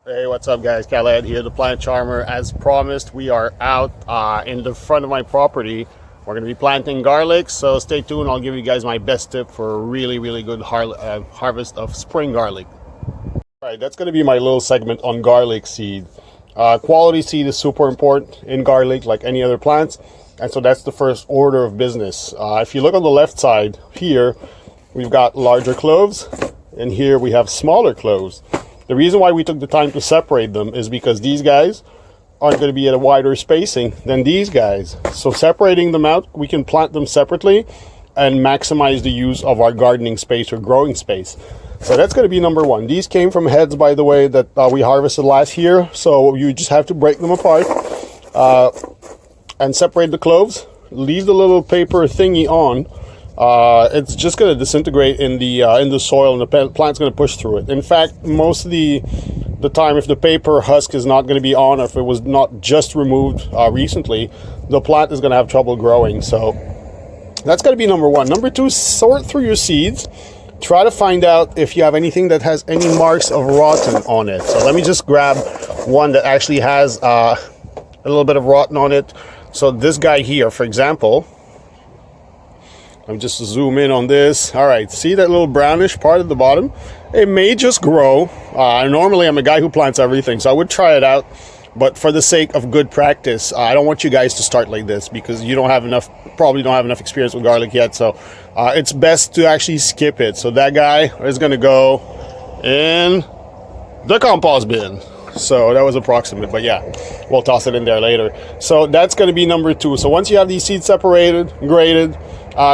Hey, what's up guys? Khaled here, the plant charmer. As promised, we are out in the front of my property. We're going to be planting garlic, so stay tuned. I'll give you guys my best tip for a really good harvest of spring garlic. All right, that's going to be my little segment on garlic seed. Quality seed is super important in garlic, like any other plants, and so that's the first order of business. If you look on the left side here, we've got larger cloves, and here we have smaller cloves. The reason why we took the time to separate them is because these guys aren't going to be at a wider spacing than these guys. So separating them out, we can plant them separately and maximize the use of our gardening space or growing space. So that's going to be number one. These came from heads, by the way, that we harvested last year. So you just have to break them apart and separate the cloves. Leave the little paper thingy on. It's just going to disintegrate in the soil, and the plant's going to push through it. In fact, most of the time, if the paper husk is not going to be on, or if it was not just removed recently, the plant is going to have trouble growing. So that's going to be number one. Number two, sort through your seeds. Try to find out if you have anything that has any marks of rotten on it. So let me just grab one that actually has a little bit of rotten on it. So this guy here, for example, I'm just zoom in on this. All right, see that little brownish part at the bottom? It may just grow. Normally, I'm a guy who plants everything, so I would try it out. But for the sake of good practice, I don't want you guys to start like this because you probably don't have enough experience with garlic yet. So it's best to actually skip it. So that guy is going to go in the compost bin. So that was approximate, but yeah, we'll toss it in there later. So that's going to be number two. So once you have these seeds separated, graded,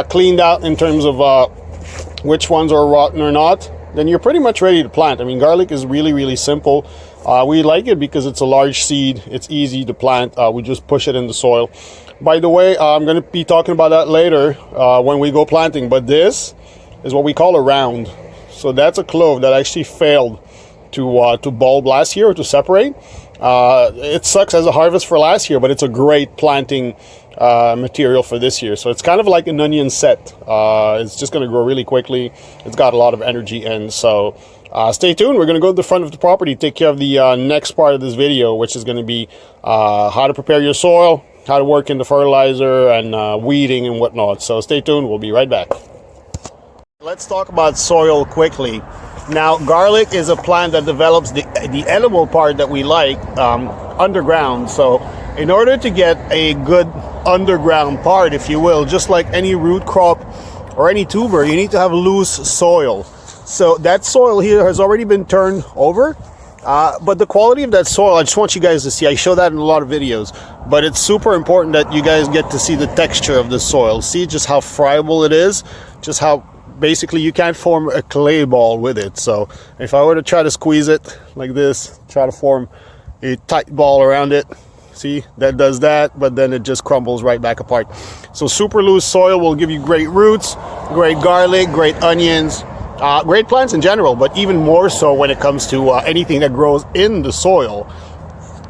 cleaned out in terms of which ones are rotten or not, then you're pretty much ready to plant. I mean, garlic is really simple. We like it because it's a large seed. It's easy to plant. We just push it in the soil. By the way, I'm going to be talking about that later when we go planting, but this is what we call a round. So that's a clove that actually failed to bulb last year or to separate. It sucks as a harvest for last year, but it's a great planting material for this year. So it's kind of like an onion set. It's just going to grow really quickly. It's got a lot of energy, and so stay tuned. We're going to go to the front of the property, take care of the next part of this video, which is going to be how to prepare your soil, how to work in the fertilizer, and weeding and whatnot. So stay tuned. We'll be right back. Let's talk about soil quickly. Now, garlic is a plant that develops the edible part that we like underground. So in order to get a good underground part, if you will, just like any root crop or any tuber, you need to have loose soil. So that soil here has already been turned over, but the quality of that soil, I just want you guys to see. I show that in a lot of videos, but it's super important that you guys get to see the texture of the soil. See just how friable it is, just how basically you can't form a clay ball with it. So if I were to try to squeeze it like this, try to form a tight ball around it, see, that does that, but then it just crumbles right back apart. So super loose soil will give you great roots, great garlic, great onions, great plants in general, but even more so when it comes to anything that grows in the soil.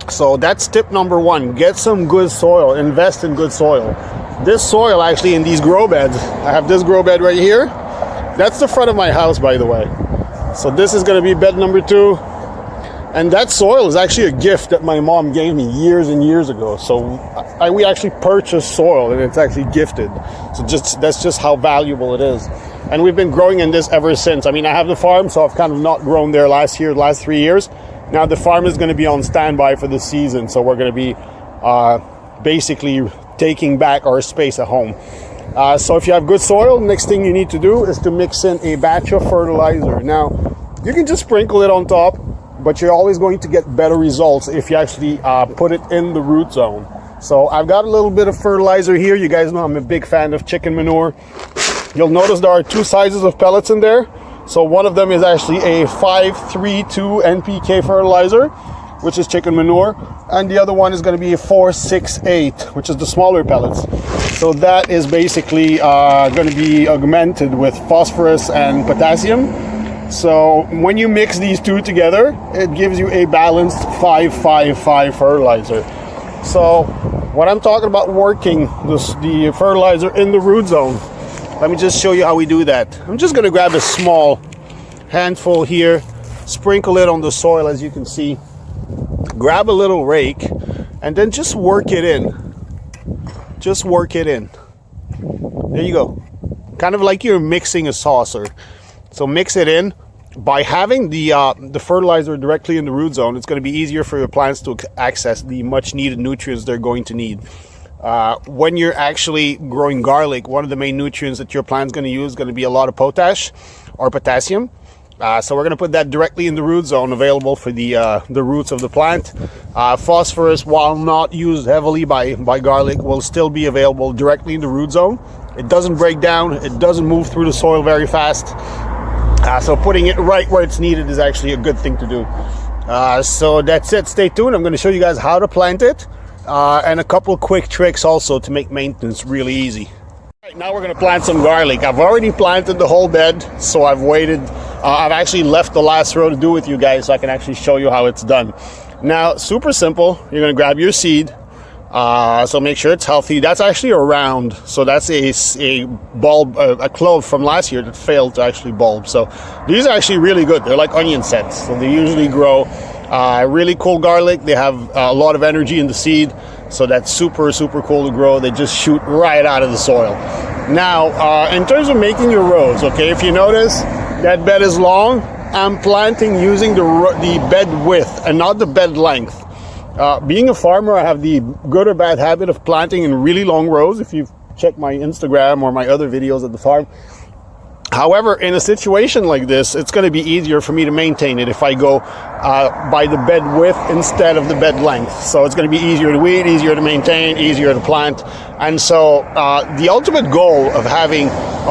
So that's tip number one. Get some good soil, invest in good soil. This soil actually in these grow beds, I have this grow bed right here. That's the front of my house, by the way. So this is going to be bed number two. And that soil is actually a gift that my mom gave me years and years ago. So we actually purchased soil, and it's actually gifted. So that's just how valuable it is. And we've been growing in this ever since. I mean, I have the farm, so I've kind of not grown there last 3 years. Now the farm is going to be on standby for the season. So we're going to be basically taking back our space at home. So if you have good soil, next thing you need to do is to mix in a batch of fertilizer. Now, you can just sprinkle it on top, but you're always going to get better results if you actually put it in the root zone. So I've got a little bit of fertilizer here. You guys know I'm a big fan of chicken manure. You'll notice there are two sizes of pellets in there. So one of them is actually a 532 NPK fertilizer, which is chicken manure, and the other one is going to be a 468, which is the smaller pellets. So that is basically going to be augmented with phosphorus and potassium. So when you mix these two together, it gives you a balanced 5-5-5 fertilizer. So when I'm talking about working the fertilizer in the root zone, let me just show you how we do that. I'm just going to grab a small handful here. sprinkle it on the soil, as you can see. Grab a little rake and then just work it in. Just work it in. There you go. Kind of like you're mixing a saucer. So mix it in. By having the fertilizer directly in the root zone, it's going to be easier for your plants to access the much needed nutrients they're going to need. When you're actually growing garlic, one of the main nutrients that your plant's going to use is going to be a lot of potash or potassium. So we're going to put that directly in the root zone, available for the roots of the plant. Phosphorus, while not used heavily by garlic, will still be available directly in the root zone. It doesn't break down. It doesn't move through the soil very fast. So putting it right where it's needed is actually a good thing to do. So that's it. Stay tuned. I'm going to show you guys how to plant it and a couple quick tricks also to make maintenance really easy. Right, now we're going to plant some garlic. I've already planted the whole bed, so I've waited. I've actually left the last row to do with you guys so I can actually show you how it's done. Now, super simple. You're going to grab your seed. So make sure it's healthy. That's actually a round, so that's a bulb, a clove from last year that failed to actually bulb. So these are actually really good. They're like onion sets, so they usually grow really cool garlic. They have a lot of energy in the seed, so that's super cool to grow. They just shoot right out of the soil. Now, in terms of making your rows, okay, if you notice that bed is long, I'm planting using the bed width and not the bed length. Being a farmer, I have the good or bad habit of planting in really long rows, if you've checked my Instagram or my other videos at the farm. However, in a situation like this, it's going to be easier for me to maintain it if I go by the bed width instead of the bed length. So it's going to be easier to weed, easier to maintain, easier to plant. And so the ultimate goal of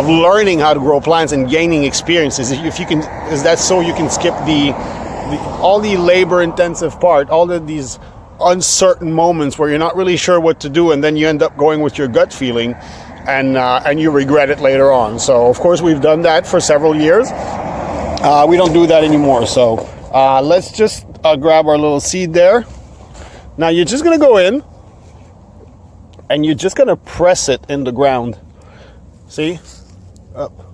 learning how to grow plants and gaining experience is so you can skip all the labor-intensive part, all of these uncertain moments where you're not really sure what to do, and then you end up going with your gut feeling, and you regret it later on. So, of course, we've done that for several years. We don't do that anymore. So, let's just grab our little seed there. Now, you're just going to go in, and you're just going to press it in the ground. See? Up.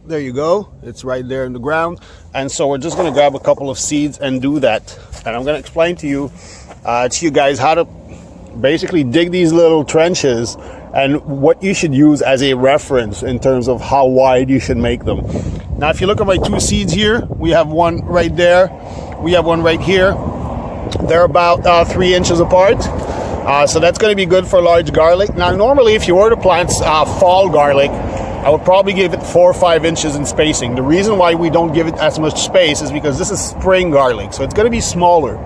There you go. It's right there in the ground. And so we're just going to grab a couple of seeds and do that. And I'm going to explain to you guys how to basically dig these little trenches and what you should use as a reference in terms of how wide you should make them. Now, if you look at my two seeds here, we have one right there. We have one right here. They're about 3 inches apart. So that's going to be good for large garlic. Now, normally, if you were to plant fall garlic, I would probably give it 4 or 5 inches in spacing. The reason why we don't give it as much space is because this is spring garlic, so it's going to be smaller.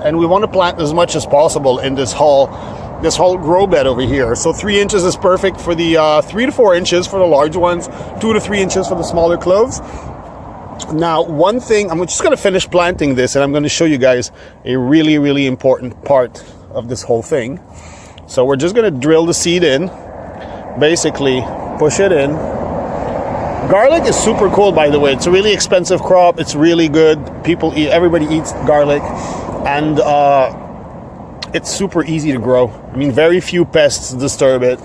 And we want to plant as much as possible in this whole grow bed over here. So 3 inches is perfect for the 3 to 4 inches for the large ones, 2 to 3 inches for the smaller cloves. Now, one thing, I'm just going to finish planting this, and I'm going to show you guys a really important part of this whole thing. So we're just going to drill the seed in, basically push it in. Garlic is super cool, by the way. It's a really expensive crop. It's really good. Everybody eats garlic, and it's super easy to grow. I mean, very few pests disturb it.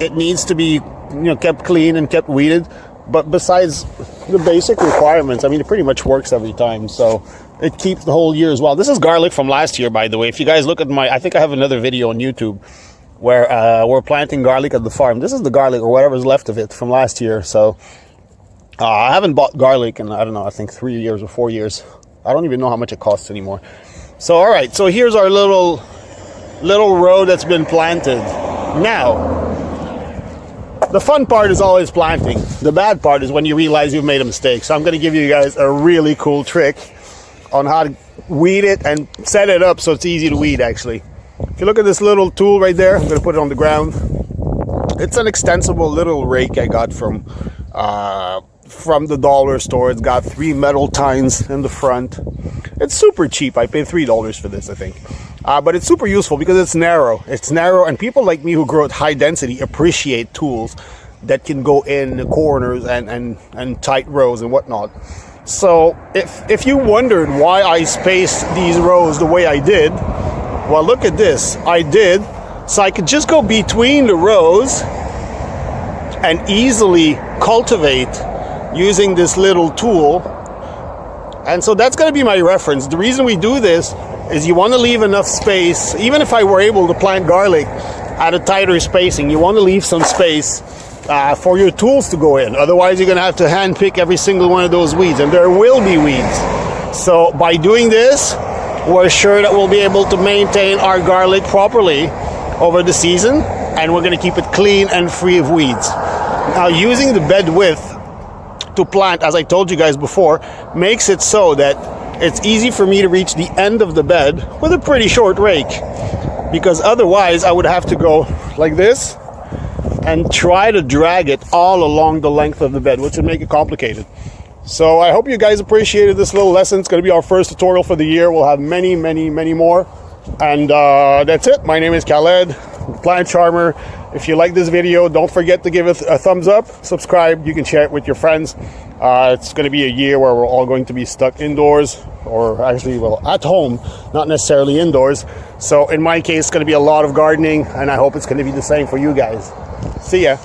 It needs to be, kept clean and kept weeded. But besides the basic requirements, I mean, it pretty much works every time. So it keeps the whole year as well. This is garlic from last year, by the way. If you guys look at I think I have another video on YouTube where we're planting garlic at the farm. This is the garlic or whatever's left of it from last year. So I haven't bought garlic in, I don't know, I think 3 years or 4 years. I don't even know how much it costs anymore. So, all right. So here's our little row that's been planted. Now, the fun part is always planting. The bad part is when you realize you've made a mistake. So I'm going to give you guys a really cool trick on how to weed it and set it up so it's easy to weed, actually. If you look at this little tool right there, I'm going to put it on the ground. It's an extensible little rake I got from the dollar store. It's got 3 metal tines in the front. It's super cheap. I paid $3 for this, I think. But it's super useful because it's narrow. It's narrow, and people like me who grow at high density appreciate tools that can go in the corners and tight rows and whatnot. So if you wondered why I spaced these rows the way I did, well, look at this. I did, so I could just go between the rows and easily cultivate using this little tool. And so that's going to be my reference. The reason we do this is you want to leave enough space. Even if I were able to plant garlic at a tighter spacing, you want to leave some space for your tools to go in. Otherwise, you're going to have to hand pick every single one of those weeds, and there will be weeds. So by doing this, we're sure that we'll be able to maintain our garlic properly over the season, and we're going to keep it clean and free of weeds. Now, using the bed width to plant, as I told you guys before, makes it so that it's easy for me to reach the end of the bed with a pretty short rake, because otherwise I would have to go like this and try to drag it all along the length of the bed, which would make it complicated. So I hope you guys appreciated this little lesson. It's going to be our first tutorial for the year. We'll have many, many, many more. And that's it. My name is Khaled, Plant Charmer. If you like this video, don't forget to give it a thumbs up, subscribe. You can share it with your friends. It's going to be a year where we're all going to be stuck indoors, or actually, well, at home, not necessarily indoors. So in my case, it's going to be a lot of gardening, and I hope it's going to be the same for you guys. See ya.